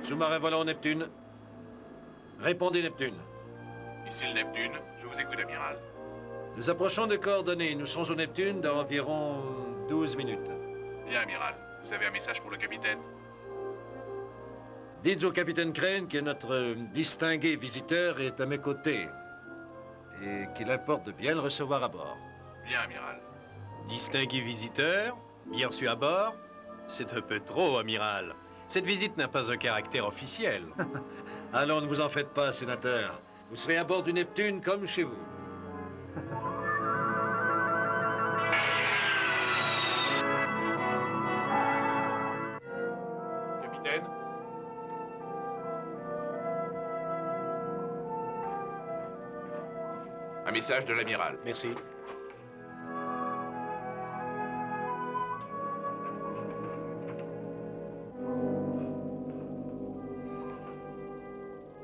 Sous-marin volant Neptune. Répondez, Neptune. Ici le Neptune, je vous écoute, amiral. Nous approchons de coordonnées. Nous serons au Neptune dans environ 12 minutes. Bien, amiral. Vous avez un message pour le capitaine? Dites au capitaine Crane que notre distingué visiteur est à mes côtés et qu'il importe de bien le recevoir à bord. Bien, amiral. Distingué visiteur, bien reçu à bord. C'est un peu trop, amiral. Cette visite n'a pas un caractère officiel. Allons, ne vous en faites pas, sénateur. Vous serez à bord du Neptune comme chez vous. Capitaine? Un message de l'amiral. Merci.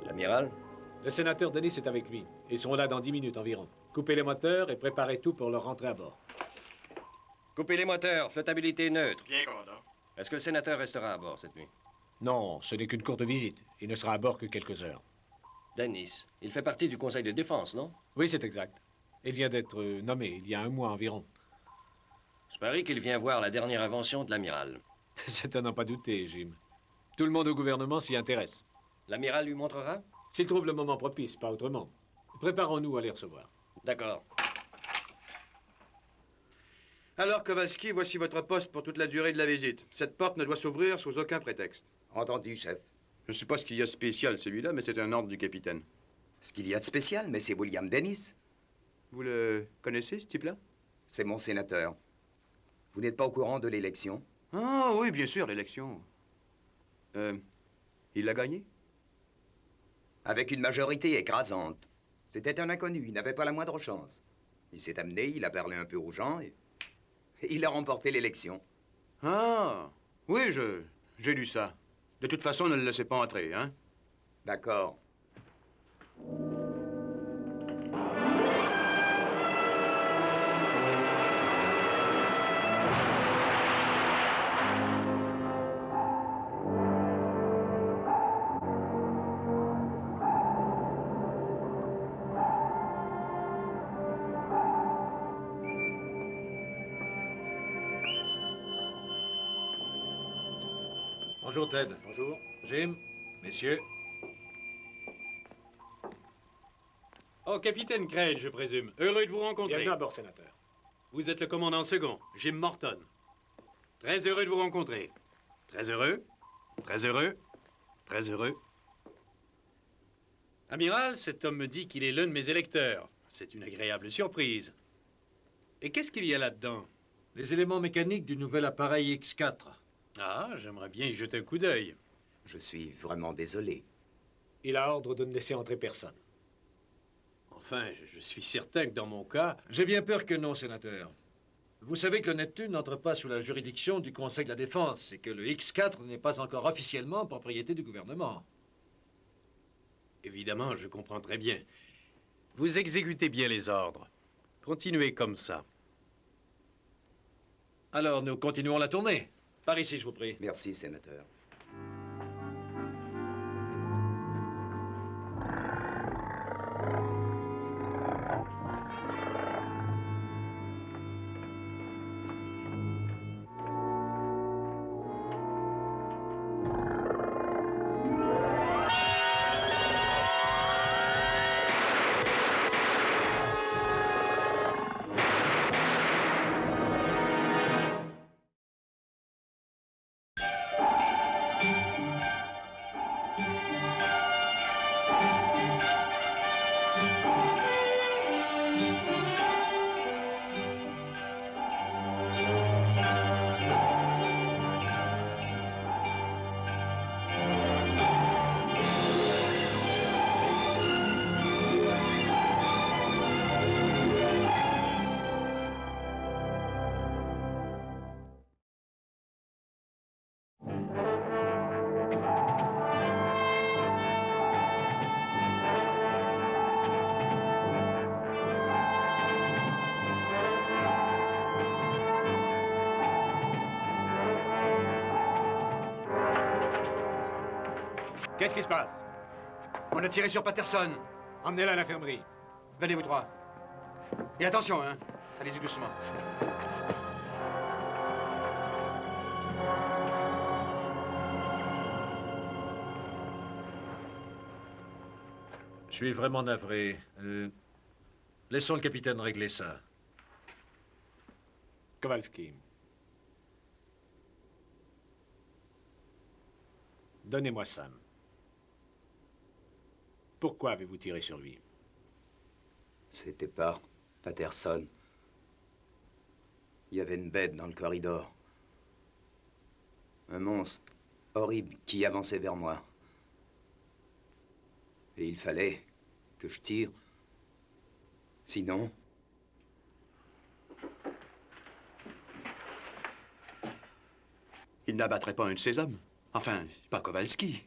L'amiral? Le sénateur Denis est avec lui. Ils seront là dans 10 minutes environ. Coupez les moteurs et préparez tout pour leur rentrée à bord. Coupez les moteurs, flottabilité neutre. Bien, commandant. Est-ce que le sénateur restera à bord cette nuit? Non, ce n'est qu'une courte visite. Il ne sera à bord que quelques heures. Denis, il fait partie du conseil de défense, non? Oui, c'est exact. Il vient d'être nommé il y a un mois environ. Je parie qu'il vient voir la dernière invention de l'amiral. C'est à n'en pas douter, Jim. Tout le monde au gouvernement s'y intéresse. L'amiral lui montrera? S'il trouve le moment propice, pas autrement. Préparons-nous à les recevoir. D'accord. Alors, Kowalski, voici votre poste pour toute la durée de la visite. Cette porte ne doit s'ouvrir sous aucun prétexte. Entendu, chef. Je ne sais pas ce qu'il y a de spécial, celui-là, mais c'est un ordre du capitaine. Ce qu'il y a de spécial, mais c'est William Dennis. Vous le connaissez, ce type-là? C'est mon sénateur. Vous n'êtes pas au courant de l'élection? Ah oui, bien sûr, l'élection. Il l'a gagnée? Avec une majorité écrasante. C'était un inconnu, il n'avait pas la moindre chance. Il s'est amené, il a parlé un peu aux gens et il a remporté l'élection. Ah, oui, j'ai lu ça. De toute façon, ne le laissez pas entrer, hein? D'accord. Bonjour, Ted. Bonjour. Jim, messieurs. Oh, capitaine Crane, je présume. Heureux de vous rencontrer. Bienvenue à bord, sénateur. Vous êtes le commandant second, Jim Morton. Très heureux de vous rencontrer. Très heureux. Très heureux. Très heureux. Amiral, cet homme me dit qu'il est l'un de mes électeurs. C'est une agréable surprise. Et qu'est-ce qu'il y a là-dedans? Les éléments mécaniques du nouvel appareil X4. Ah, j'aimerais bien y jeter un coup d'œil. Je suis vraiment désolé. Il a ordre de ne laisser entrer personne. Enfin, je suis certain que dans mon cas... J'ai bien peur que non, sénateur. Vous savez que le Neptune n'entre pas sous la juridiction du Conseil de la Défense et que le X4 n'est pas encore officiellement propriété du gouvernement. Évidemment, je comprends très bien. Vous exécutez bien les ordres. Continuez comme ça. Alors, nous continuons la tournée. Par ici, je vous prie. Merci, sénateur. Qu'est-ce qui se passe? On a tiré sur Patterson. Emmenez-la à l'infirmerie. Venez, vous trois. Et attention, hein. Allez-y doucement. Je suis vraiment navré. Laissons le capitaine régler ça. Kowalski. Donnez-moi Sam. Pourquoi avez-vous tiré sur lui? C'était pas Patterson. Il y avait une bête dans le corridor. Un monstre horrible qui avançait vers moi. Et il fallait que je tire. Sinon... Il n'abattrait pas un de ses hommes. Enfin, pas Kowalski.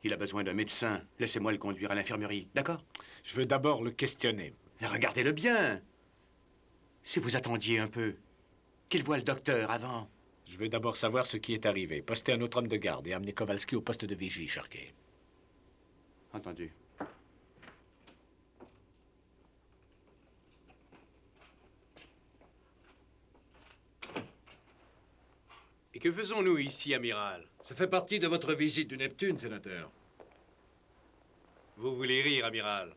Il a besoin d'un médecin. Laissez-moi le conduire à l'infirmerie, d'accord? Je veux d'abord le questionner. Regardez-le bien. Si vous attendiez un peu, qu'il voie le docteur avant. Je veux d'abord savoir ce qui est arrivé. Postez un autre homme de garde et amenez Kowalski au poste de vigie, Sharkey. Entendu. Et que faisons-nous ici, amiral? Ça fait partie de votre visite du Neptune, sénateur. Vous voulez rire, amiral.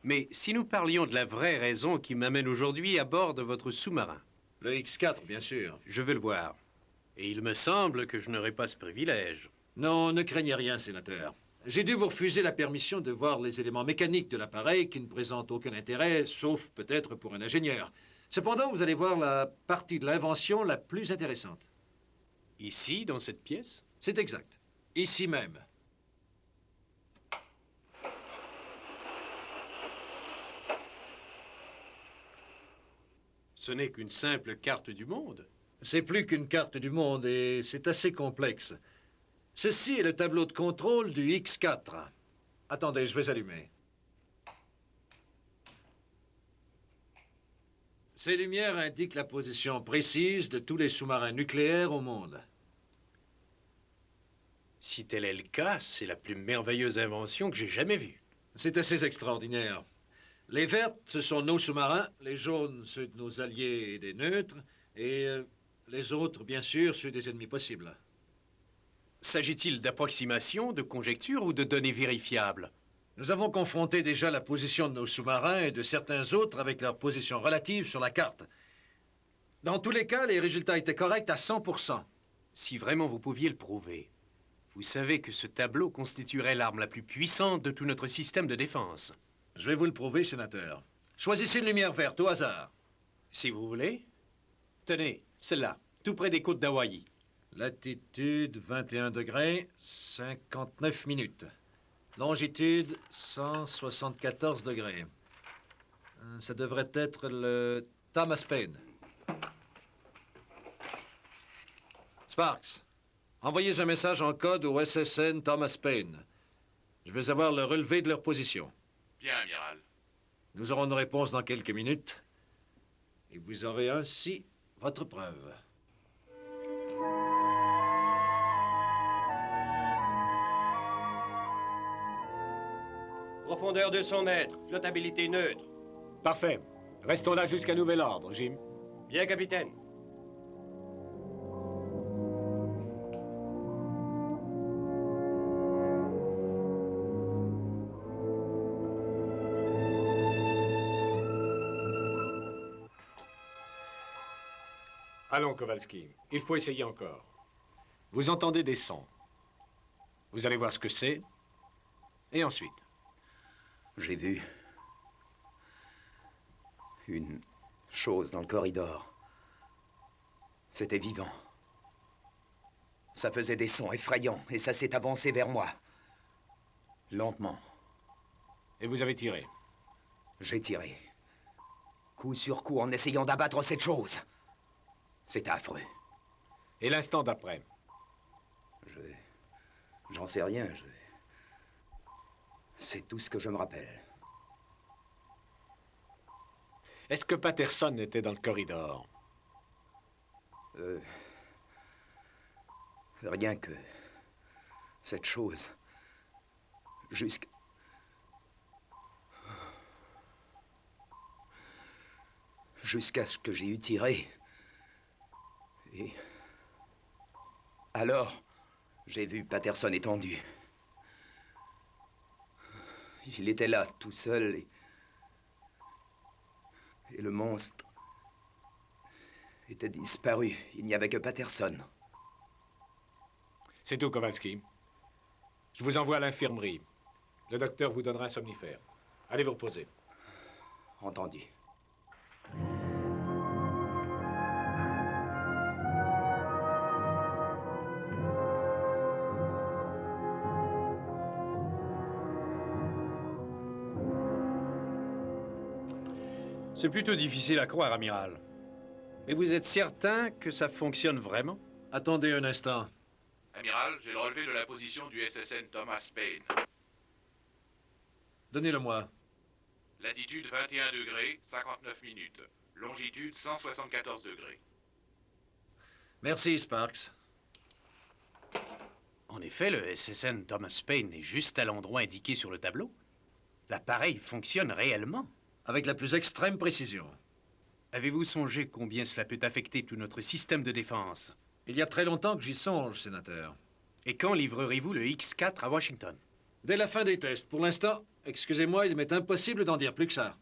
Mais si nous parlions de la vraie raison qui m'amène aujourd'hui à bord de votre sous-marin, Le X4, bien sûr. je veux le voir. Et il me semble que je n'aurai pas ce privilège. Non, ne craignez rien, sénateur. J'ai dû vous refuser la permission de voir les éléments mécaniques de l'appareil qui ne présentent aucun intérêt, sauf peut-être pour un ingénieur. Cependant, vous allez voir la partie de l'invention la plus intéressante. Ici, dans cette pièce? C'est exact. Ici même. Ce n'est qu'une simple carte du monde. C'est plus qu'une carte du monde et c'est assez complexe. Ceci est le tableau de contrôle du X4. Attendez, je vais allumer. Ces lumières indiquent la position précise de tous les sous-marins nucléaires au monde. Si tel est le cas, c'est la plus merveilleuse invention que j'ai jamais vue. C'est assez extraordinaire. Les vertes, ce sont nos sous-marins, les jaunes, ceux de nos alliés et des neutres, et les autres, bien sûr, ceux des ennemis possibles. S'agit-il d'approximations, de conjectures ou de données vérifiables? Nous avons confronté déjà la position de nos sous-marins et de certains autres avec leur position relative sur la carte. Dans tous les cas, les résultats étaient corrects à 100%. Si vraiment vous pouviez le prouver, vous savez que ce tableau constituerait l'arme la plus puissante de tout notre système de défense. Je vais vous le prouver, sénateur. Choisissez une lumière verte au hasard. Si vous voulez. Tenez, celle-là, tout près des côtes d'Hawaï. Latitude 21 degrés, 59 minutes. Longitude 174 degrés. Ça devrait être le Thomas Paine. Sparks, envoyez un message en code au SSN Thomas Paine. Je veux avoir le relevé de leur position. Bien, amiral. Nous aurons une réponse dans quelques minutes. Et vous aurez ainsi votre preuve. Profondeur 200 mètres, flottabilité neutre. Parfait. Restons là jusqu'à nouvel ordre, Jim. Bien, capitaine. Allons, Kowalski. Il faut essayer encore. Vous entendez des sons. Vous allez voir ce que c'est. Et ensuite? J'ai vu une chose dans le corridor. C'était vivant. Ça faisait des sons effrayants et ça s'est avancé vers moi. Lentement. Et vous avez tiré? J'ai tiré. Coup sur coup en essayant d'abattre cette chose. C'était affreux. Et l'instant d'après? J'en sais rien. C'est tout ce que je me rappelle. Est-ce que Patterson était dans le corridor? Rien que cette chose Jusqu'à... Jusqu'à ce que j'ai eu tiré. Et... alors, j'ai vu Patterson étendu. Il était là, tout seul, et le monstre était disparu. Il n'y avait que Patterson. C'est tout, Kowalski. Je vous envoie à l'infirmerie. Le docteur vous donnera un somnifère. Allez vous reposer. Entendu. C'est plutôt difficile à croire, amiral. Mais vous êtes certain que ça fonctionne vraiment? Attendez un instant. Amiral, j'ai le relevé de la position du SSN Thomas Paine. Donnez-le-moi. Latitude 21 degrés, 59 minutes. Longitude 174 degrés. Merci, Sparks. En effet, le SSN Thomas Paine est juste à l'endroit indiqué sur le tableau. L'appareil fonctionne réellement. Avec la plus extrême précision. Avez-vous songé combien cela peut affecter tout notre système de défense? Il y a très longtemps que j'y songe, sénateur. Et quand livrerez-vous le X4 à Washington? Dès la fin des tests. Pour l'instant, excusez-moi, il m'est impossible d'en dire plus que ça.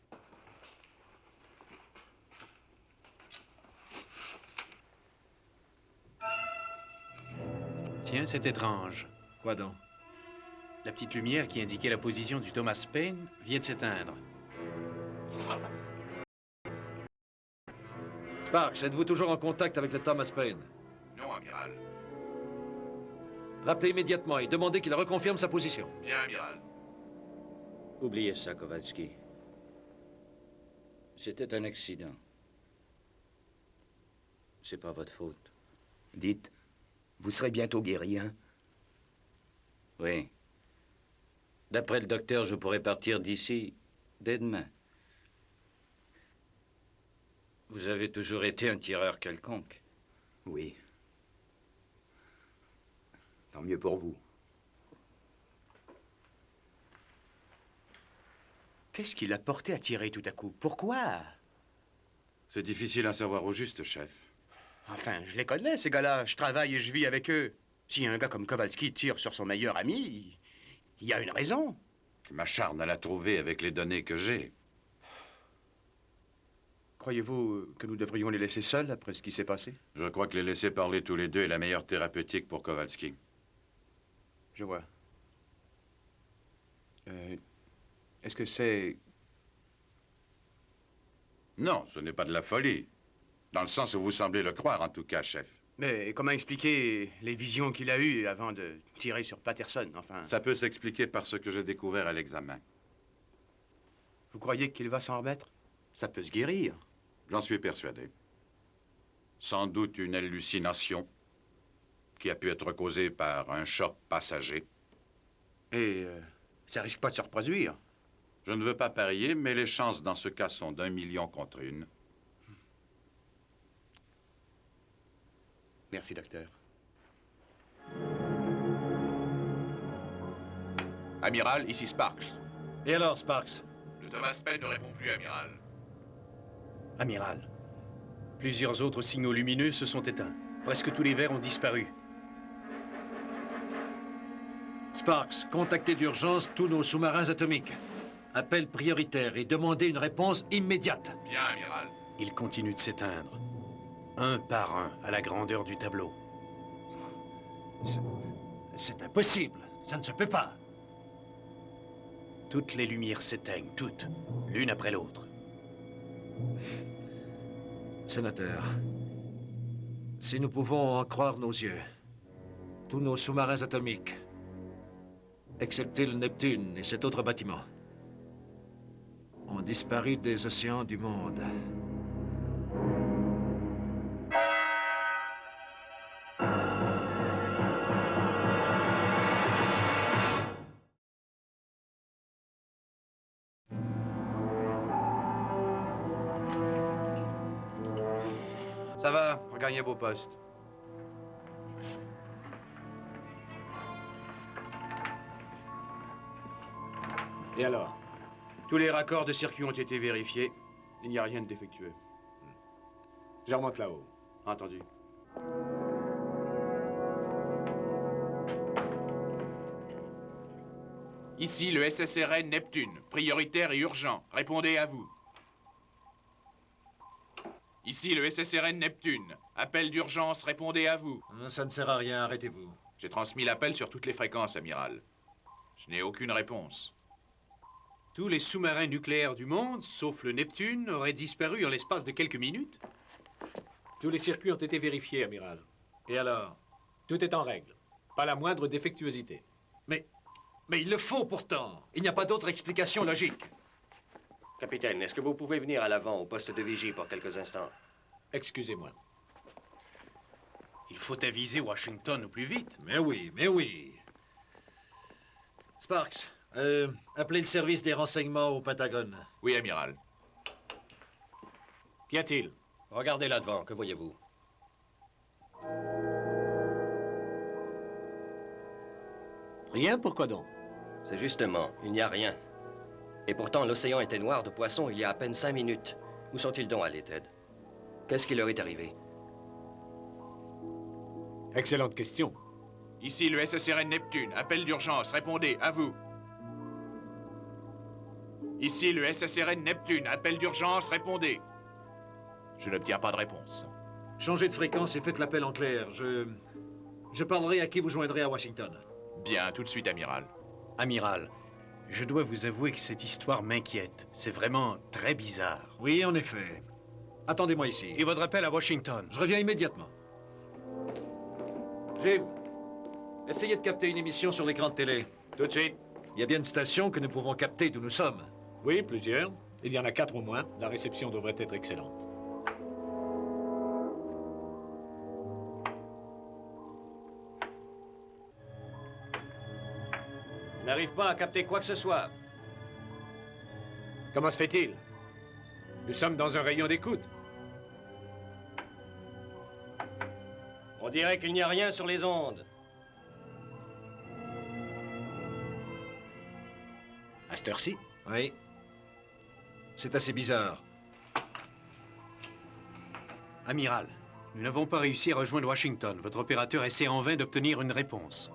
Tiens, c'est étrange. Quoi donc? La petite lumière qui indiquait la position du Thomas Paine vient de s'éteindre. Sparks, êtes-vous toujours en contact avec le Thomas Paine? Non, amiral. Rappelez immédiatement et demandez qu'il reconfirme sa position. Bien, amiral. Oubliez ça, Kowalski. C'était un accident. C'est pas votre faute. Dites, vous serez bientôt guéri, hein? Oui. D'après le docteur, je pourrais partir d'ici dès demain. Vous avez toujours été un tireur quelconque. Oui. Tant mieux pour vous. Qu'est-ce qui l'a porté à tirer tout à coup? Pourquoi? C'est difficile à savoir au juste, chef. Enfin, je les connais, ces gars-là. Je travaille et je vis avec eux. Si un gars comme Kowalski tire sur son meilleur ami, il y a une raison. Je m'acharne à la trouver avec les données que j'ai. Croyez-vous que nous devrions les laisser seuls après ce qui s'est passé? Je crois que les laisser parler tous les deux est la meilleure thérapeutique pour Kowalski. Je vois. Est-ce que c'est... Non, ce n'est pas de la folie. Dans le sens où vous semblez le croire, en tout cas, chef. Mais comment expliquer les visions qu'il a eues avant de tirer sur Patterson, enfin? Ça peut s'expliquer par ce que j'ai découvert à l'examen. Vous croyez qu'il va s'en remettre? Ça peut se guérir. J'en suis persuadé. Sans doute une hallucination qui a pu être causée par un choc passager. Et ça risque pas de se reproduire. Je ne veux pas parier, mais les chances dans ce cas sont d'1 million contre 1. Merci, docteur. Amiral, ici Sparks. Et alors, Sparks? Le Thomas Paine ne répond plus, amiral. Amiral, plusieurs autres signaux lumineux se sont éteints. Presque tous les verres ont disparu. Sparks, contactez d'urgence tous nos sous-marins atomiques. Appel prioritaire et demandez une réponse immédiate. Bien, amiral. Ils continuent de s'éteindre. Un par un, à la grandeur du tableau. C'est impossible. Ça ne se peut pas. Toutes les lumières s'éteignent, toutes, l'une après l'autre. Sénateur, si nous pouvons en croire nos yeux, tous nos sous-marins atomiques, excepté le Neptune et cet autre bâtiment, ont disparu des océans du monde. Ça va, regagnez vos postes. Et alors? Tous les raccords de circuit ont été vérifiés. Il n'y a rien de défectueux. Je remonte là-haut. Entendu. Ici le SSRN Neptune, prioritaire et urgent. Répondez à vous. Ici le SSRN Neptune, appel d'urgence, répondez à vous. Ça ne sert à rien, arrêtez-vous. J'ai transmis l'appel sur toutes les fréquences, amiral. Je n'ai aucune réponse. Tous les sous-marins nucléaires du monde, sauf le Neptune, auraient disparu en l'espace de quelques minutes. Tous les circuits ont été vérifiés, amiral. Et alors? Tout est en règle. Pas la moindre défectuosité. Mais il le faut pourtant. Il n'y a pas d'autre explication logique. Capitaine, est-ce que vous pouvez venir à l'avant au poste de vigie pour quelques instants? Excusez-moi. Il faut aviser Washington au plus vite. Mais oui, mais oui. Sparks, appelez le service des renseignements au Pentagone. Oui, amiral. Qu'y a-t-il? Regardez là devant, que voyez-vous? Rien, pourquoi donc? C'est justement, il n'y a rien. Et pourtant, l'océan était noir de poissons il y a à peine 5 minutes. Où sont-ils donc allés, Ted? Qu'est-ce qui leur est arrivé? Excellente question. Ici le SSRN Neptune, appel d'urgence, répondez, à vous. Ici le SSRN Neptune, appel d'urgence, répondez. Je n'obtiens pas de réponse. Changez de fréquence et faites l'appel en clair. Je parlerai à qui vous joindrez à Washington. Bien, tout de suite, amiral. Amiral, je dois vous avouer que cette histoire m'inquiète. C'est vraiment très bizarre. Oui, en effet. Attendez-moi ici. Et votre appel à Washington? Je reviens immédiatement. Jim, essayez de capter une émission sur l'écran de télé. Tout de suite. Il y a bien une station que nous pouvons capter d'où nous sommes. Oui, plusieurs. Il y en a 4 au moins. La réception devrait être excellente. Je n'arrive pas à capter quoi que ce soit. Comment se fait-il? Nous sommes dans un rayon d'écoute. On dirait qu'il n'y a rien sur les ondes. À cette heure-ci? Oui. C'est assez bizarre. Amiral, nous n'avons pas réussi à rejoindre Washington. Votre opérateur essaie en vain d'obtenir une réponse.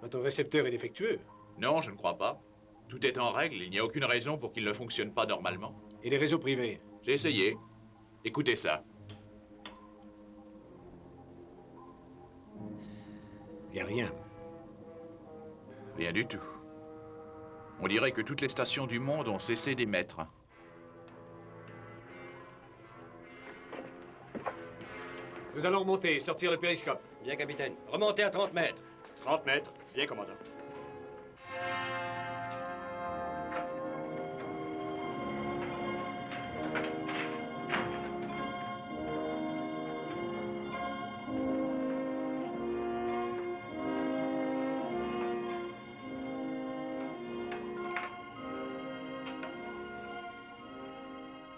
Votre récepteur est défectueux. Non, je ne crois pas. Tout est en règle, il n'y a aucune raison pour qu'il ne fonctionne pas normalement. Et les réseaux privés? J'ai essayé. Écoutez ça. Il n'y a rien. Rien du tout. On dirait que toutes les stations du monde ont cessé d'émettre. Nous allons remonter et sortir le périscope. Bien, capitaine. Remontez à 30 mètres. 30 mètres. Bien, commandant.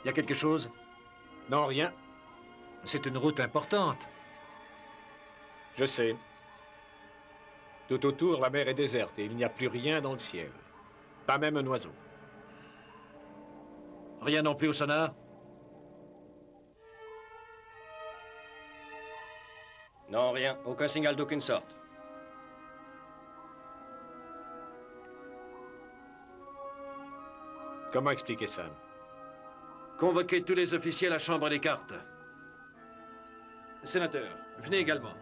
Il y a quelque chose? Non, rien. C'est une route importante. Je sais. Tout autour, la mer est déserte et il n'y a plus rien dans le ciel. Pas même un oiseau. Rien non plus au sonar? Non, rien. Aucun signal d'aucune sorte. Comment expliquer ça? Convoquez tous les officiels à chambre des cartes. Sénateur, venez également.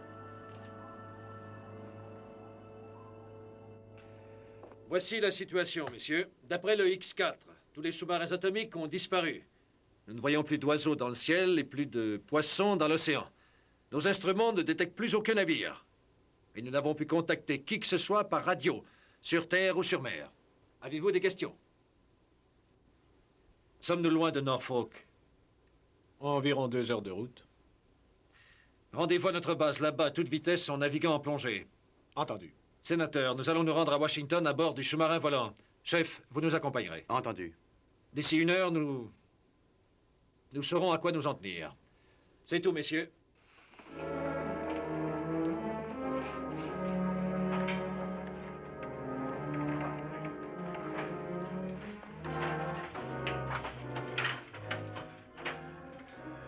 Voici la situation, messieurs. D'après le X4, tous les sous-marins atomiques ont disparu. Nous ne voyons plus d'oiseaux dans le ciel et plus de poissons dans l'océan. Nos instruments ne détectent plus aucun navire. Et nous n'avons pu contacter qui que ce soit par radio, sur terre ou sur mer. Avez-vous des questions? Sommes-nous loin de Norfolk? Environ 2 heures de route. Rendez-vous à notre base là-bas à toute vitesse en naviguant en plongée. Entendu. Sénateur, nous allons nous rendre à Washington à bord du sous-marin volant. Chef, vous nous accompagnerez. Entendu. D'ici 1 heure, nous saurons à quoi nous en tenir. C'est tout, messieurs.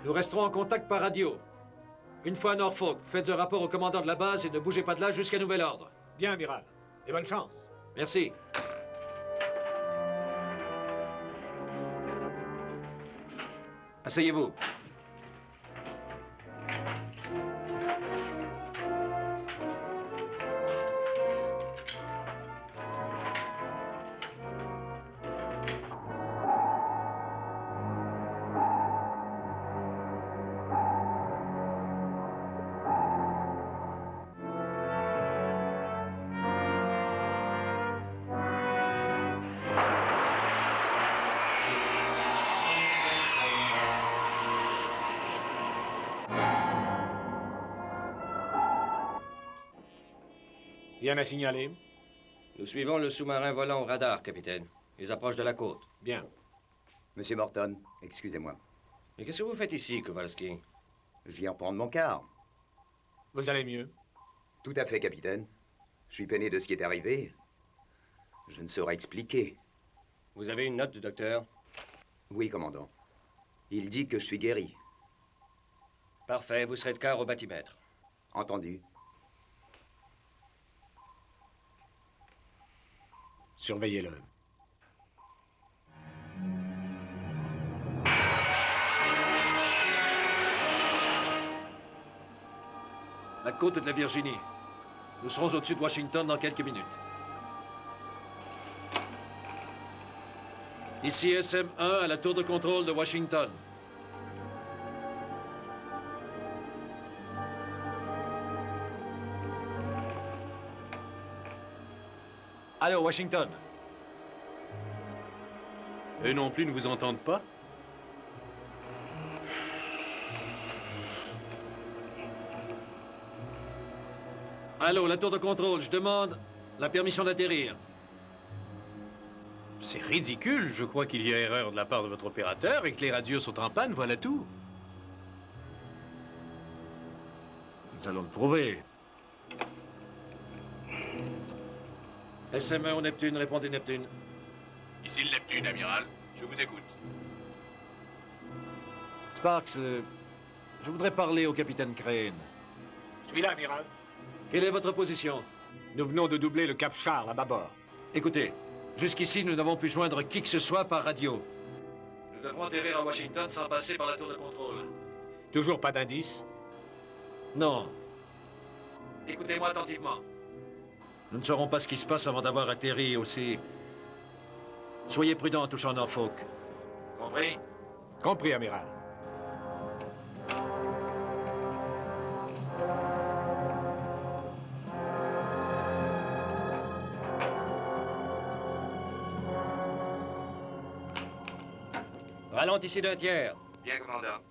Nous resterons en contact par radio. Une fois à Norfolk, faites un rapport au commandant de la base et ne bougez pas de là jusqu'à nouvel ordre. Bien, amiral. Et bonne chance. Merci. Asseyez-vous. Rien à signaler? Nous suivons le sous-marin volant au radar, capitaine. Ils approchent de la côte. Bien. Monsieur Morton, excusez-moi. Mais qu'est-ce que vous faites ici, Kowalski? Je viens reprendre mon quart. Vous allez mieux? Tout à fait, capitaine. Je suis peiné de ce qui est arrivé. Je ne saurais expliquer. Vous avez une note du docteur? Oui, commandant. Il dit que je suis guéri. Parfait, vous serez de quart au bathymètre. Entendu. Surveillez-le. La côte de la Virginie. Nous serons au-dessus de Washington dans quelques minutes. Ici SM-1 à la tour de contrôle de Washington. Allô, Washington. Eux non plus ne vous entendent pas? Allô, la tour de contrôle, je demande la permission d'atterrir. C'est ridicule. Je crois qu'il y a erreur de la part de votre opérateur et que les radios sont en panne, voilà tout. Nous allons le prouver. SM1 au Neptune, répondez Neptune. Ici le Neptune, amiral. Je vous écoute. Sparks, je voudrais parler au capitaine Crane. Je suis là, amiral. Quelle est votre position? Nous venons de doubler le cap Charles à bâbord. Écoutez, jusqu'ici, nous n'avons pu joindre qui que ce soit par radio. Nous devons atterrir à Washington sans passer par la tour de contrôle. Toujours pas d'indice? Non. Écoutez-moi attentivement. Nous ne saurons pas ce qui se passe avant d'avoir atterri aussi. Soyez prudent en touchant Norfolk. Compris? Compris, amiral. Ralentissez d'un tiers. Bien, commandant.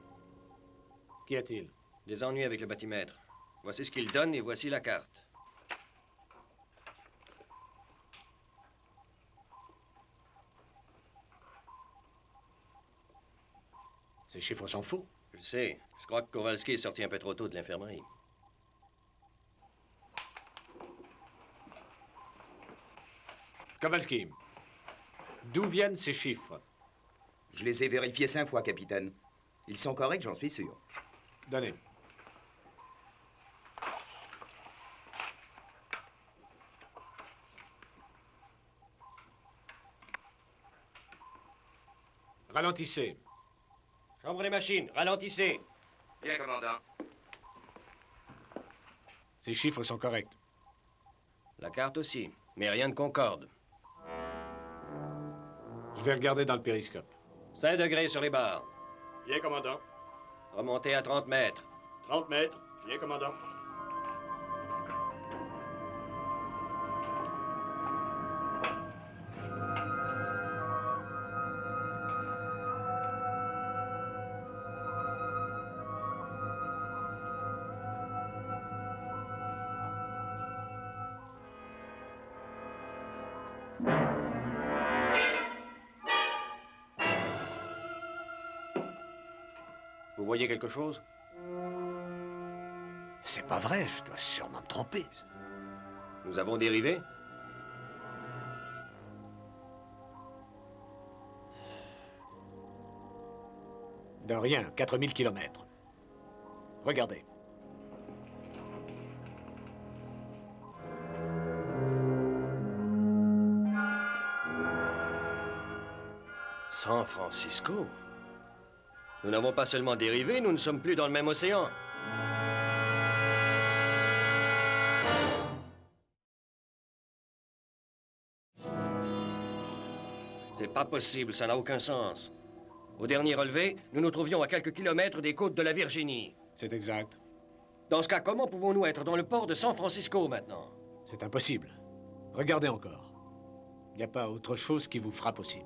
Qu'y a-t-il? Des ennuis avec le bathymètre. Voici ce qu'il donne et voici la carte. Ces chiffres sont faux. Je sais. Je crois que Kowalski est sorti un peu trop tôt de l'infirmerie. Kowalski, d'où viennent ces chiffres? Je les ai vérifiés 5 fois, capitaine. Ils sont corrects, j'en suis sûr. Donnez. Ralentissez. Chambre des machines, ralentissez. Bien, commandant. Ces chiffres sont corrects. La carte aussi, mais rien ne concorde. Je vais regarder dans le périscope. 5 degrés sur les barres. Bien, commandant. Remontez à 30 mètres. 30 mètres. Bien, commandant. Vous voyez quelque chose? C'est pas vrai, je dois sûrement me tromper. Nous avons dérivé? De rien, 4000 kilomètres. Regardez. San Francisco? Nous n'avons pas seulement dérivé, nous ne sommes plus dans le même océan. C'est pas possible, ça n'a aucun sens. Au dernier relevé, nous nous trouvions à quelques kilomètres des côtes de la Virginie. C'est exact. Dans ce cas, comment pouvons-nous être dans le port de San Francisco maintenant? C'est impossible. Regardez encore. Il n'y a pas autre chose qui vous fera possible.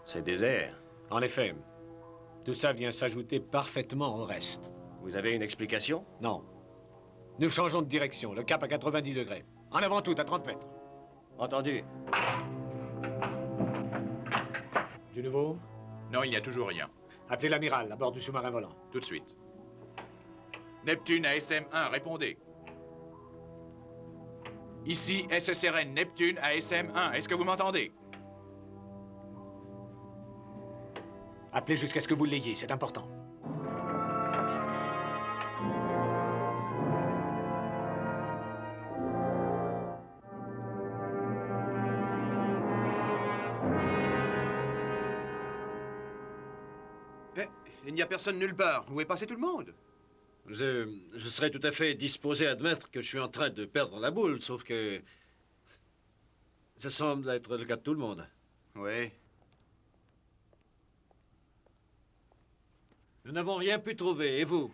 C'est désert. En effet, tout ça vient s'ajouter parfaitement au reste. Vous avez une explication? Non. Nous changeons de direction, le cap à 90 degrés. En avant tout, à 30 mètres. Entendu. Du nouveau? Non, il n'y a toujours rien. Appelez l'amiral à bord du sous-marin volant. Tout de suite. Neptune à SM1, répondez. Ici, SSRN Neptune à SM1. Est-ce que vous m'entendez? Appelez jusqu'à ce que vous l'ayez, c'est important. Il n'y a personne nulle part. Où est passé tout le monde? Je serais tout à fait disposé à admettre que je suis en train de perdre la boule, sauf que ça semble être le cas de tout le monde. Oui. Nous n'avons rien pu trouver, et vous?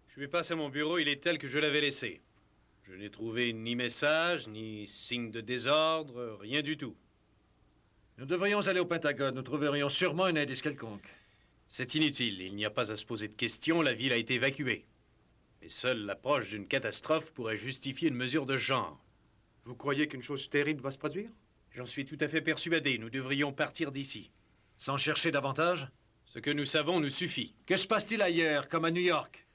Je suis passé à mon bureau, il est tel que je l'avais laissé. Je n'ai trouvé ni message, ni signe de désordre, rien du tout. Nous devrions aller au Pentagone. Nous trouverions sûrement un indice quelconque. C'est inutile, il n'y a pas à se poser de questions, la ville a été évacuée. Mais seule l'approche d'une catastrophe pourrait justifier une mesure de ce genre. Vous croyez qu'une chose terrible va se produire? J'en suis tout à fait persuadé, nous devrions partir d'ici. Sans chercher davantage? Ce que nous savons nous suffit. Que se passe-t-il ailleurs, comme à New York?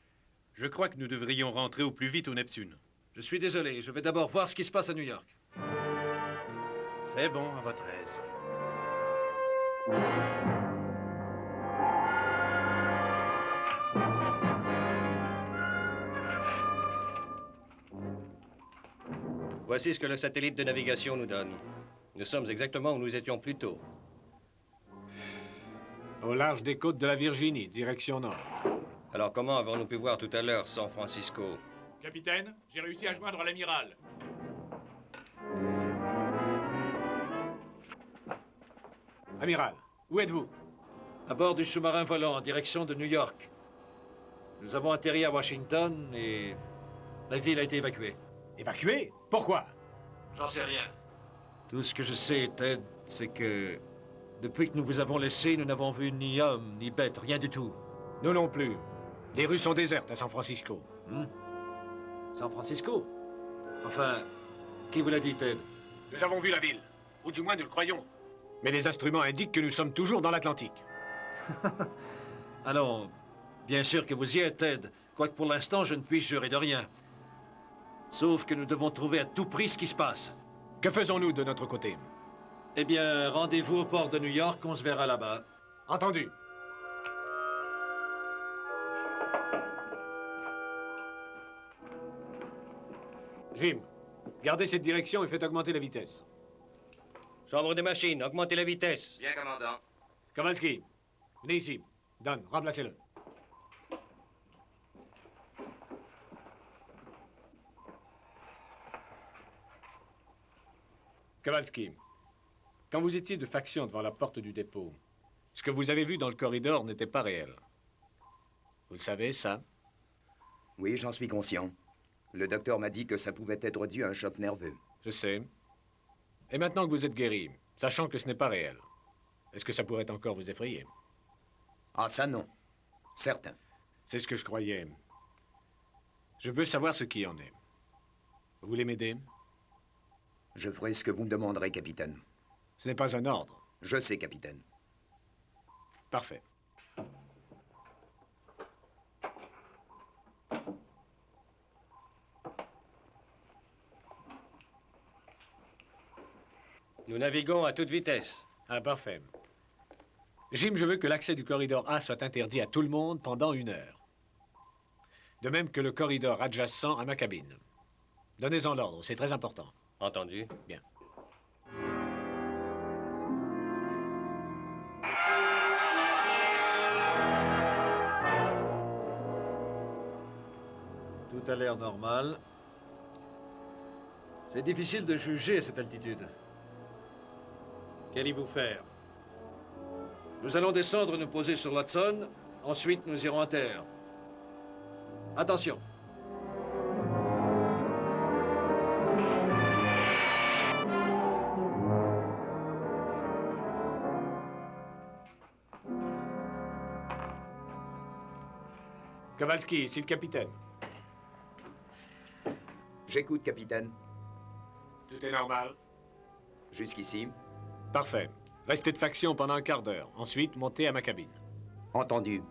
Je crois que nous devrions rentrer au plus vite au Neptune. Je suis désolé, je vais d'abord voir ce qui se passe à New York. C'est bon, à votre aise. Voici ce que le satellite de navigation nous donne. Nous sommes exactement où nous étions plus tôt. Au large des côtes de la Virginie, direction nord. Alors comment avons-nous pu voir tout à l'heure San Francisco? Capitaine, j'ai réussi à joindre l'amiral. Amiral, où êtes-vous? À bord du sous-marin volant en direction de New York. Nous avons atterri à Washington et la ville a été évacuée. Évacué? Pourquoi? J'en sais rien. Tout ce que je sais, Ted, c'est que depuis que nous vous avons laissé, nous n'avons vu ni homme, ni bête, rien du tout. Nous non plus. Les rues sont désertes à San Francisco. San Francisco? Enfin, qui vous l'a dit, Ted? Nous avons vu la ville. Ou du moins, nous le croyons. Mais les instruments indiquent que nous sommes toujours dans l'Atlantique. Allons, bien sûr que vous y êtes, Ted. Quoique pour l'instant, je ne puisse jurer de rien. Sauf que nous devons trouver à tout prix ce qui se passe. Que faisons-nous de notre côté? Eh bien, rendez-vous au port de New York, on se verra là-bas. Entendu. Jim, gardez cette direction et faites augmenter la vitesse. Chambre des machines, augmentez la vitesse. Bien, commandant. Kowalski, venez ici. Don, remplacez-le. Kowalski, quand vous étiez de faction devant la porte du dépôt, ce que vous avez vu dans le corridor n'était pas réel. Vous le savez, ça? Oui, j'en suis conscient. Le docteur m'a dit que ça pouvait être dû à un choc nerveux. Je sais. Et maintenant que vous êtes guéri, sachant que ce n'est pas réel, est-ce que ça pourrait encore vous effrayer? Ah, ça non. Certain. C'est ce que je croyais. Je veux savoir ce qui en est. Vous voulez m'aider? Je ferai ce que vous me demanderez, capitaine. Ce n'est pas un ordre. Je sais, capitaine. Parfait. Nous naviguons à toute vitesse. Ah, parfait. Jim, je veux que l'accès du corridor A soit interdit à tout le monde pendant 1 heure. De même que le corridor adjacent à ma cabine. Donnez-en l'ordre, c'est très important. Entendu. Bien. Tout a l'air normal. C'est difficile de juger à cette altitude. Qu'allez-vous faire? Nous allons descendre et nous poser sur l'Hudson. Ensuite, nous irons à terre. Attention. Kowalski, ici le capitaine. J'écoute, capitaine. Tout est normal. Jusqu'ici. Parfait. Restez de faction pendant un quart d'heure. Ensuite, montez à ma cabine. Entendu.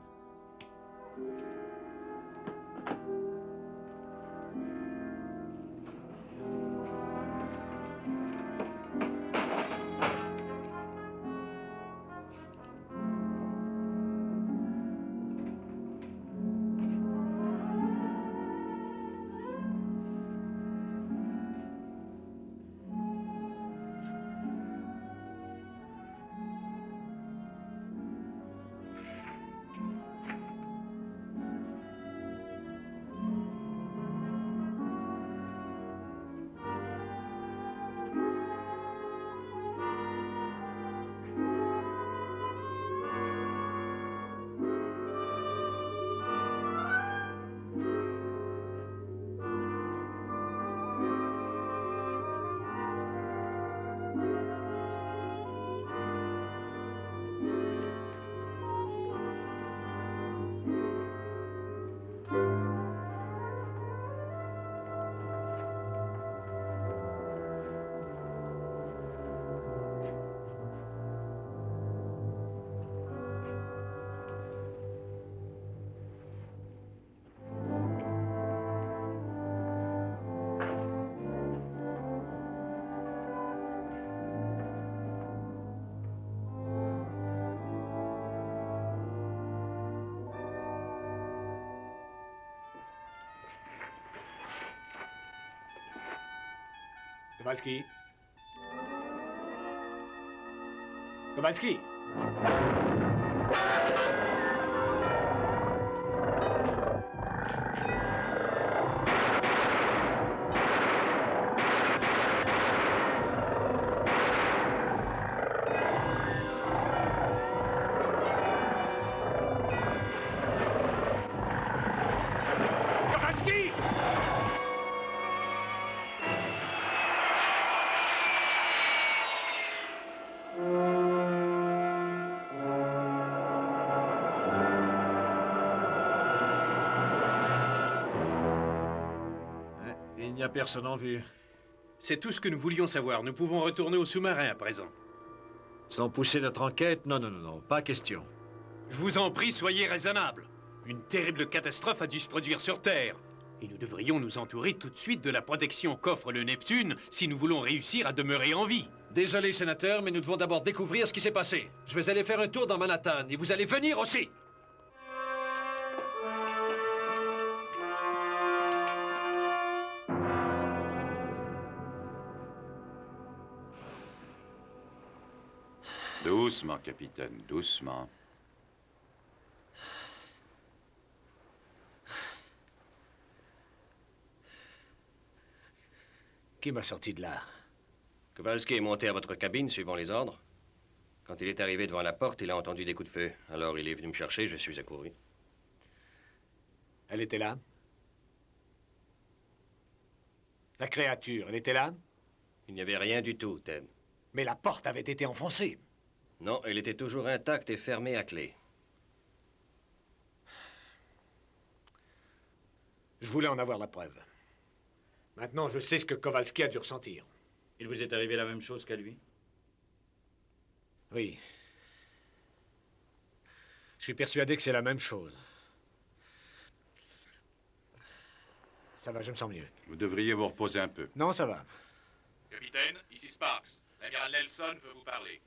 Kowalski. Kowalski. Kowalski! Il n'y a personne en vue. C'est tout ce que nous voulions savoir. Nous pouvons retourner au sous-marin à présent. Sans pousser notre enquête, non, non, non, non, pas question. Je vous en prie, soyez raisonnable. Une terrible catastrophe a dû se produire sur Terre. Et nous devrions nous entourer tout de suite de la protection qu'offre le Neptune si nous voulons réussir à demeurer en vie. Désolé, sénateur, mais nous devons d'abord découvrir ce qui s'est passé. Je vais aller faire un tour dans Manhattan et vous allez venir aussi. Doucement, capitaine, doucement. Qui m'a sorti de là? Kowalski est monté à votre cabine suivant les ordres. Quand il est arrivé devant la porte, il a entendu des coups de feu. Alors il est venu me chercher, je suis accouru. Elle était là? La créature, elle était là? Il n'y avait rien du tout, Ted. Mais la porte avait été enfoncée. Non, elle était toujours intacte et fermée à clé. Je voulais en avoir la preuve. Maintenant, je sais ce que Kowalski a dû ressentir. Il vous est arrivé la même chose qu'à lui? Oui. Je suis persuadé que c'est la même chose. Ça va, je me sens mieux. Vous devriez vous reposer un peu. Non, ça va. Capitaine, ici Sparks. L'amiral Nelson veut vous parler.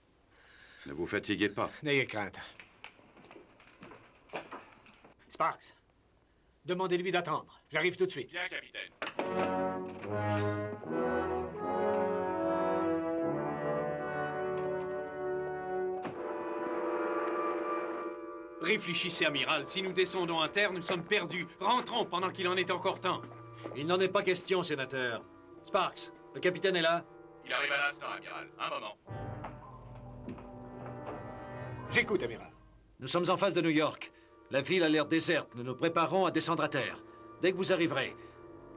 Ne vous fatiguez pas. N'ayez crainte. Sparks, demandez-lui d'attendre. J'arrive tout de suite. Bien, capitaine. Réfléchissez, amiral. Si nous descendons à terre, nous sommes perdus. Rentrons pendant qu'il en est encore temps. Il n'en est pas question, sénateur. Sparks, le capitaine est là? Il arrive à l'instant, amiral. Un moment. J'écoute, amiral. Nous sommes en face de New York. La ville a l'air déserte. Nous nous préparons à descendre à terre. Dès que vous arriverez,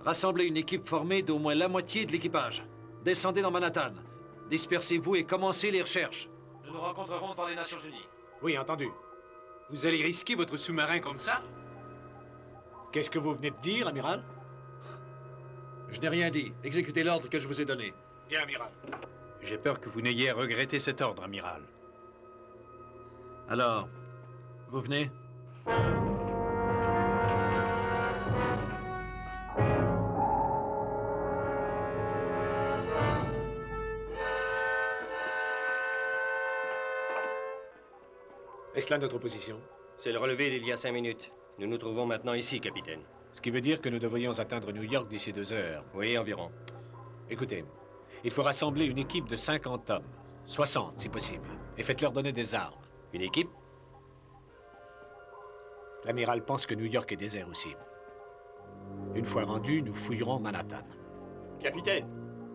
rassemblez une équipe formée d'au moins la moitié de l'équipage. Descendez dans Manhattan. Dispersez-vous et commencez les recherches. Nous nous rencontrerons devant les Nations Unies. Oui, entendu. Vous allez risquer votre sous-marin comme ça? Qu'est-ce que vous venez de dire, amiral? Je n'ai rien dit. Exécutez l'ordre que je vous ai donné. Bien, amiral. J'ai peur que vous n'ayez à regretter cet ordre, amiral. Alors, vous venez? Est-ce là notre position? C'est le relevé d'il y a 5 minutes. Nous nous trouvons maintenant ici, capitaine. Ce qui veut dire que nous devrions atteindre New York d'ici 2 heures. Oui, environ. Écoutez, il faut rassembler une équipe de 50 hommes. 60, si possible. Et faites-leur donner des armes. Une équipe? L'amiral pense que New York est désert aussi. Une fois rendu, nous fouillerons Manhattan. Capitaine,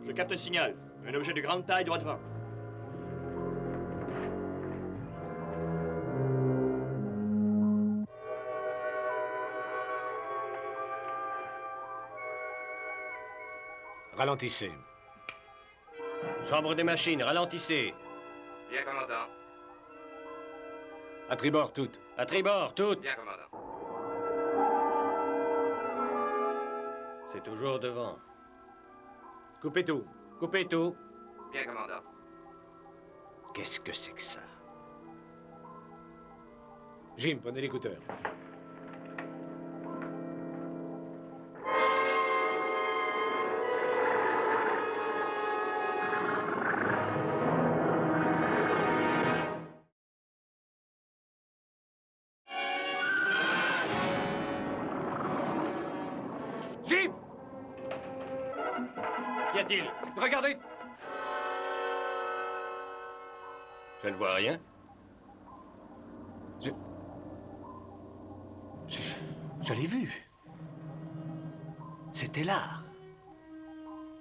je capte un signal. Un objet de grande taille droit devant. Ralentissez. Chambre des machines, ralentissez. Bien, commandant. À tribord, toutes. À tribord, toutes. Bien, commandant. C'est toujours devant. Coupez tout. Coupez tout. Bien, commandant. Qu'est-ce que c'est que ça? Jim, prenez l'écouteur. Jim! Qu'y a-t-il? Regardez! Je ne vois rien. Je l'ai vu. C'était là.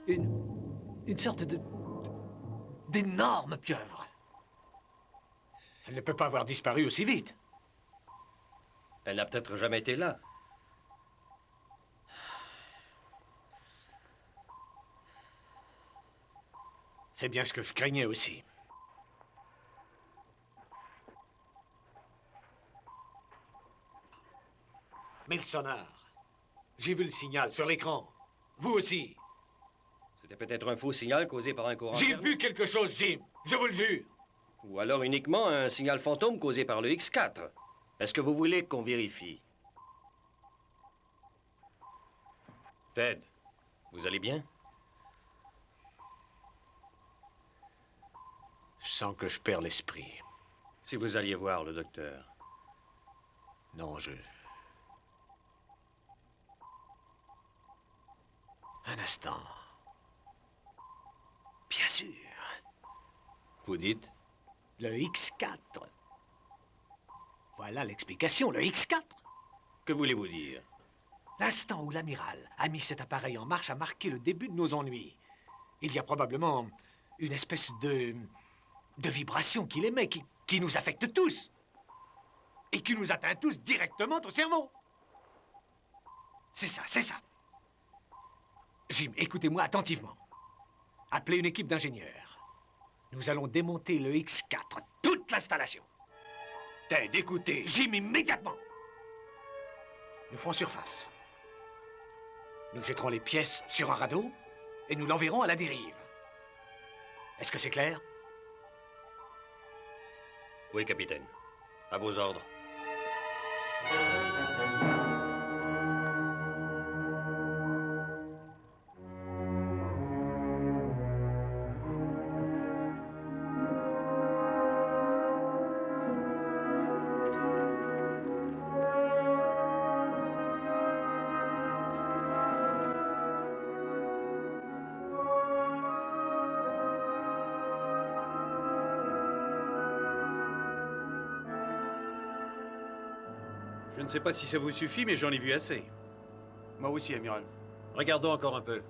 Une sorte d'énorme pieuvre. Elle ne peut pas avoir disparu aussi vite. Elle n'a peut-être jamais été là. C'est bien ce que je craignais aussi. Mais le sonar. J'ai vu le signal sur l'écran. Vous aussi. C'était peut-être un faux signal causé par un courant. J'ai thermique. vu quelque chose, Jim. Je vous le jure. Ou alors uniquement un signal fantôme causé par le X4. Est-ce que vous voulez qu'on vérifie? Ted, vous allez bien? Je sens que je perds l'esprit. Si vous alliez voir le docteur. Non, Un instant. Bien sûr. Vous dites? Le X4. Voilà l'explication, le X4. Que voulez-vous dire? L'instant où l'amiral a mis cet appareil en marche a marqué le début de nos ennuis. Il y a probablement une espèce de vibration qu'il émet, qui nous affecte tous. Et qui nous atteint tous directement au cerveau. C'est ça, c'est ça. Jim, écoutez-moi attentivement. Appelez une équipe d'ingénieurs. Nous allons démonter le X4, toute l'installation. Ted, écoutez, Jim, immédiatement. Nous ferons surface. Nous jetterons les pièces sur un radeau et nous l'enverrons à la dérive. Est-ce que c'est clair? Oui, capitaine. À vos ordres. Je ne sais pas si ça vous suffit, mais j'en ai vu assez. Moi aussi, amiral. Regardons encore un peu.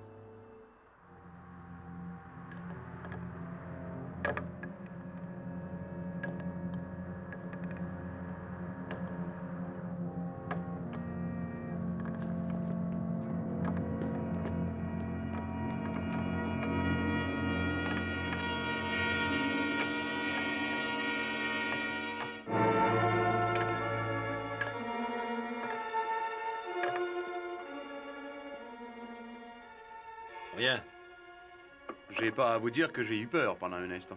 Rien. J'ai pas à vous dire que j'ai eu peur pendant un instant.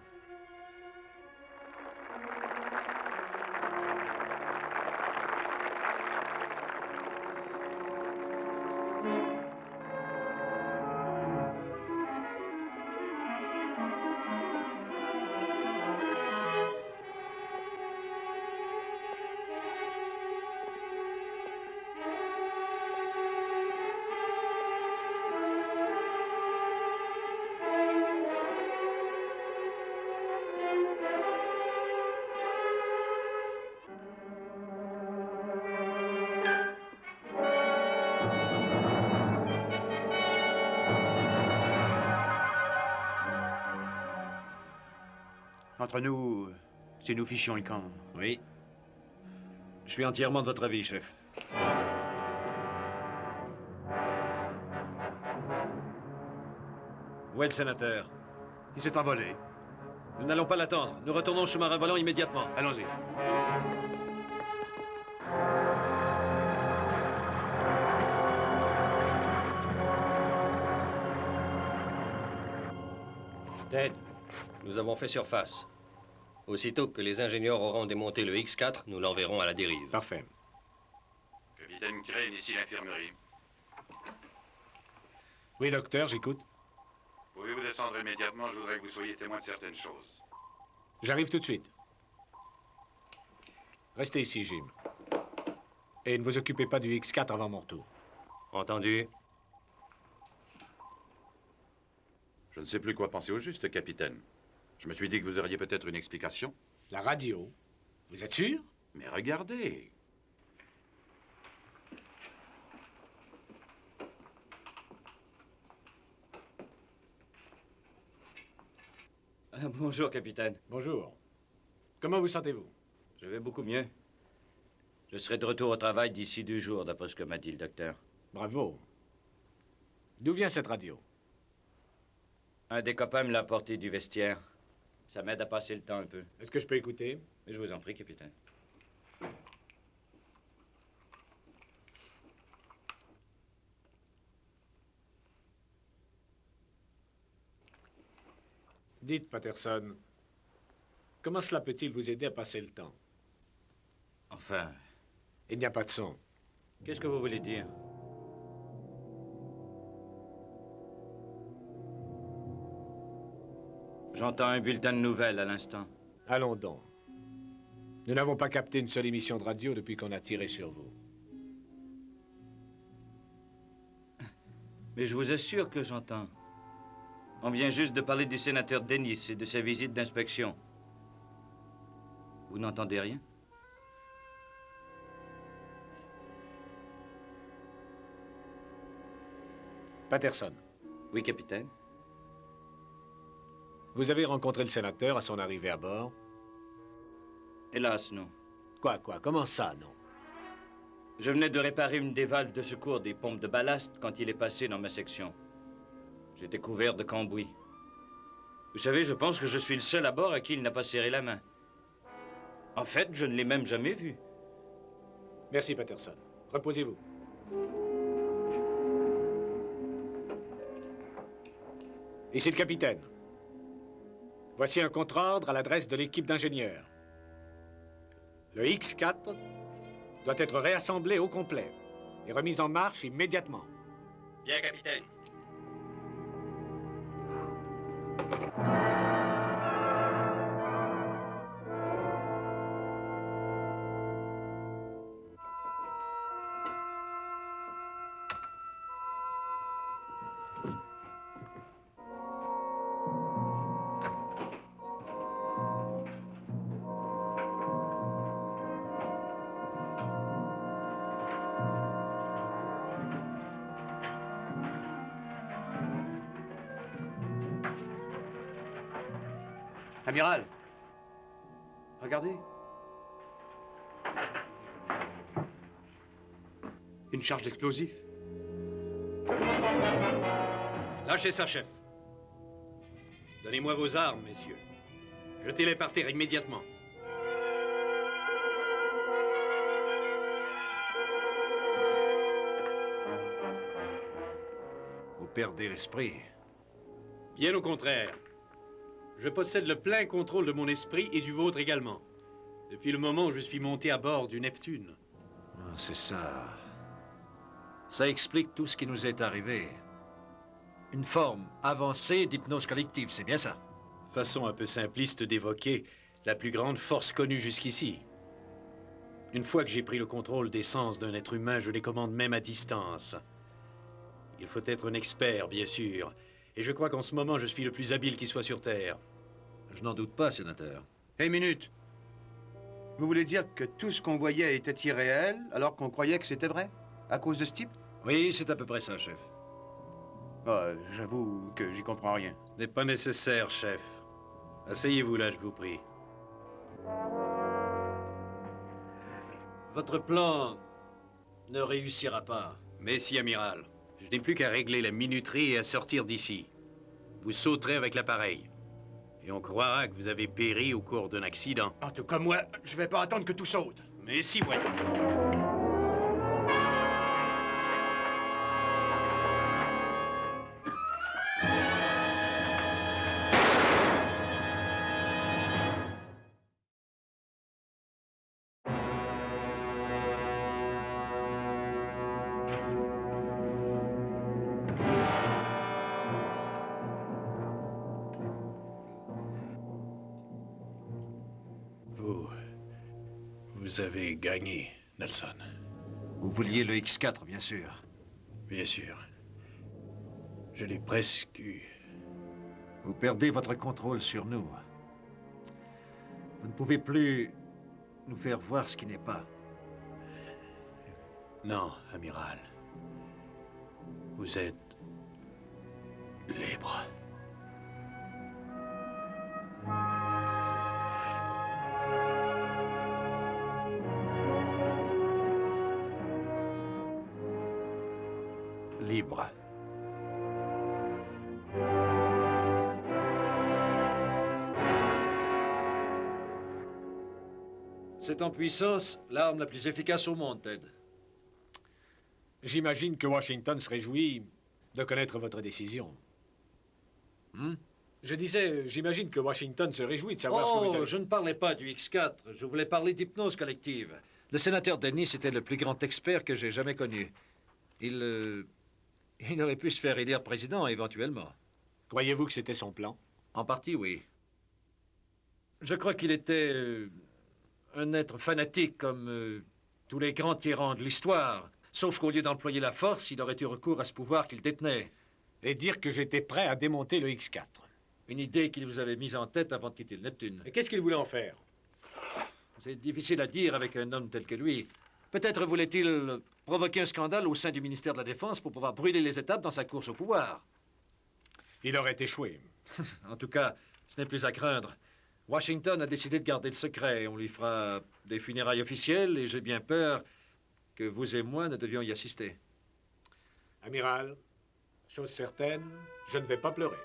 Entre nous, si nous fichions le camp. Oui. Je suis entièrement de votre avis, chef. Où est le sénateur? Il s'est envolé. Nous n'allons pas l'attendre. Nous retournons au sous-marin volant immédiatement. Allons-y. Ted, nous avons fait surface. Aussitôt que les ingénieurs auront démonté le X4, nous l'enverrons à la dérive. Parfait. Capitaine Crane, ici l'infirmerie. Oui, docteur, j'écoute. Pouvez-vous descendre immédiatement? Je voudrais que vous soyez témoin de certaines choses. J'arrive tout de suite. Restez ici, Jim. Et ne vous occupez pas du X4 avant mon retour. Entendu? Je ne sais plus quoi penser au juste, capitaine. Je me suis dit que vous auriez peut-être une explication. La radio. Vous êtes sûr? Mais regardez. Bonjour, capitaine. Bonjour. Comment vous sentez-vous? Je vais beaucoup mieux. Je serai de retour au travail d'ici 2 jours, d'après ce que m'a dit le docteur. Bravo. D'où vient cette radio? Un des copains me l'a apporté du vestiaire. Ça m'aide à passer le temps un peu. Est-ce que je peux écouter? Je vous en prie, capitaine. Dites, Patterson, comment cela peut-il vous aider à passer le temps? Enfin, Il n'y a pas de son. qu'est-ce que vous voulez dire? J'entends un bulletin de nouvelles à l'instant. Allons donc. Nous n'avons pas capté une seule émission de radio depuis qu'on a tiré sur vous. Mais je vous assure que j'entends. On vient juste de parler du sénateur Dennis et de sa visite d'inspection. Vous n'entendez rien? Patterson, Oui, capitaine. vous avez rencontré le sénateur à son arrivée à bord? Hélas, non. Quoi? Comment ça, non? Je venais de réparer une des valves de secours des pompes de ballast quand il est passé dans ma section. J'étais couvert de cambouis. Vous savez, je pense que je suis le seul à bord à qui il n'a pas serré la main. En fait, je ne l'ai même jamais vu. Merci, Patterson. Reposez-vous. Ici le capitaine. Voici un contre-ordre à l'adresse de l'équipe d'ingénieurs. Le X4 doit être réassemblé au complet et remis en marche immédiatement. Bien, capitaine. Amiral, regardez. Une charge d'explosif. Lâchez ça, chef. Donnez-moi vos armes, messieurs. Jetez-les par terre immédiatement. Vous perdez l'esprit. Bien au contraire. Je possède le plein contrôle de mon esprit et du vôtre également. Depuis le moment où je suis monté à bord du Neptune. Ah, c'est ça. Ça explique tout ce qui nous est arrivé. Une forme avancée d'hypnose collective, c'est bien ça? Façon un peu simpliste d'évoquer la plus grande force connue jusqu'ici. Une fois que j'ai pris le contrôle des sens d'un être humain, je les commande même à distance. Il faut être un expert, bien sûr. Et je crois qu'en ce moment, je suis le plus habile qui soit sur Terre. Je n'en doute pas, sénateur. Hey, minute. Vous voulez dire que tout ce qu'on voyait était irréel, alors qu'on croyait que c'était vrai? À cause de ce type? Oui, c'est à peu près ça, chef. J'avoue que j'y comprends rien. Ce n'est pas nécessaire, chef. Asseyez-vous là, je vous prie. Votre plan ne réussira pas. Mais si, amiral. Je n'ai plus qu'à régler la minuterie et à sortir d'ici. Vous sauterez avec l'appareil. Et on croira que vous avez péri au cours d'un accident. En tout cas, moi, je vais pas attendre que tout saute. Mais si, voyons. Vous avez gagné, Nelson. Vous vouliez le X4, bien sûr. Bien sûr. Je l'ai presque eu. Vous perdez votre contrôle sur nous. Vous ne pouvez plus nous faire voir ce qui n'est pas. Non, amiral. Vous êtes libre. Libre. C'est en puissance l'arme la plus efficace au monde, Ted. J'imagine que Washington se réjouit de connaître votre décision. Je disais, j'imagine que Washington se réjouit de savoir ce que vous avez... Je ne parlais pas du X4. Je voulais parler d'hypnose collective. Le sénateur Dennis était le plus grand expert que j'ai jamais connu. Il aurait pu se faire élire président, éventuellement. Croyez-vous que c'était son plan? En partie, oui. Je crois qu'il était un être fanatique comme tous les grands tyrans de l'histoire. Sauf qu'au lieu d'employer la force, il aurait eu recours à ce pouvoir qu'il détenait. Et dire que j'étais prêt à démonter le X4. Une idée qu'il vous avait mise en tête avant de quitter le Neptune. Et qu'est-ce qu'il voulait en faire? C'est difficile à dire avec un homme tel que lui. Peut-être voulait-il provoquer un scandale au sein du ministère de la Défense pour pouvoir brûler les étapes dans sa course au pouvoir. Il aurait échoué. En tout cas, ce n'est plus à craindre. Washington a décidé de garder le secret. On lui fera des funérailles officielles et j'ai bien peur que vous et moi ne devions y assister. Amiral, chose certaine, je ne vais pas pleurer.